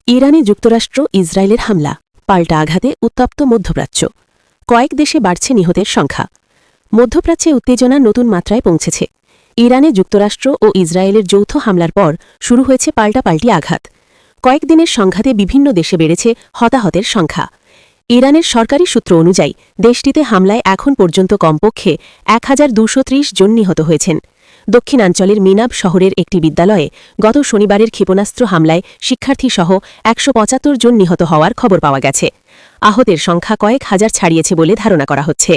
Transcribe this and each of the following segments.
ইরানে যুক্তরাষ্ট্র ইসরায়েলের হামলা পাল্টা আঘাতে উত্তপ্ত মধ্যপ্রাচ্য কয়েক দেশে বাড়ছে নিহতের সংখ্যা মধ্যপ্রাচ্যে উত্তেজনা নতুন মাত্রায় পৌঁছেছে ইরানে যুক্তরাষ্ট্র ও ইসরায়েলের যৌথ হামলার পর শুরু হয়েছে পাল্টাপাল্টি আঘাত কয়েকদিনের সংঘাতে বিভিন্ন দেশে বেড়েছে হতাহতের সংখ্যা ইরানের সরকারি সূত্র অনুযায়ী দেশটিতে হামলায় এখন পর্যন্ত কমপক্ষে ১,২৩০ জন নিহত হয়েছেন দক্ষিণাঞ্চলের মিনাব শহরের একটি বিদ্যালয়ে গত শনিবারের ক্ষেপণাস্ত্র হামলায় শিক্ষার্থীসহ ১৭৫ জন নিহত হওয়ার খবর পাওয়া গেছে আহতের সংখ্যা কয়েক হাজার ছাড়িয়েছে বলে ধারণা করা হচ্ছে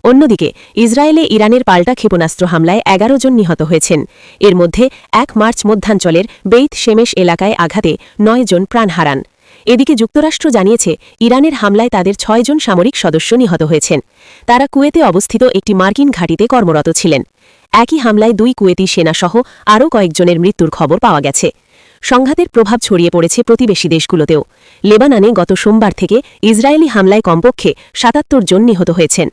অন্যদিকে ইসরায়েলে ইরানের পাল্টা ক্ষেপণাস্ত্র হামলায় ১১ জন নিহত হয়েছেন এর মধ্যে ১ মার্চ মধ্যাঞ্চলের বেইত শেমেশ এলাকায় আঘাতে ৯ জন প্রাণ হারান এদিকে যুক্তরাষ্ট্র জানিয়েছে ইরানের হামলায় তাদের ৬ জন সামরিক সদস্য নিহত হয়েছেন তারা কুয়েতে অবস্থিত একটি মার্কিন ঘাঁটিতে কর্মরত ছিলেন একই হামলায় ২ কুয়েতি সেনাসহ আরও কয়েকজনের মৃত্যুর খবর পাওয়া গেছে সংঘাতের প্রভাব ছড়িয়ে পড়েছে প্রতিবেশী দেশগুলোতেও লেবাননে গত সোমবার থেকে ইসরায়েলি হামলায় কমপক্ষে ৭৭ জন নিহত হয়েছেন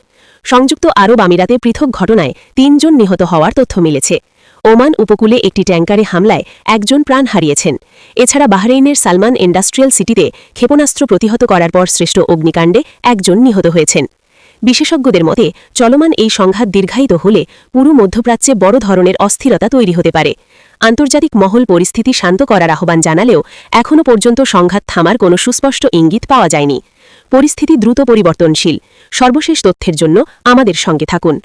সংযুক্ত আরব আমিরাতে পৃথক ঘটনায় ৩ জন নিহত হওয়ার তথ্য মিলেছে ওমান উপকূলে একটি ট্যাঙ্কারে হামলায় ১ জন প্রাণ হারিয়েছেন এছাড়া বাহরেইনের সালমান ইন্ডাস্ট্রিয়াল সিটিতে ক্ষেপণাস্ত্র প্রতিহত করার পর সৃষ্ট অগ্নিকাণ্ডে ১ জন নিহত হয়েছেন বিশেষজ্ঞদের মতে চলমান এই সংঘাত দীর্ঘায়িত হলে পুরো মধ্যপ্রাচ্যে বড় ধরনের অস্থিরতা তৈরি হতে পারে আন্তর্জাতিক মহল পরিস্থিতি শান্ত করার আহ্বান জানালেও এখনও পর্যন্ত সংঘাত থামার কোনো সুস্পষ্ট ইঙ্গিত পাওয়া যায়নি পরিস্থিতি দ্রুত পরিবর্তনশীল সর্বশেষ তথ্যের জন্য আমাদের সঙ্গে থাকুন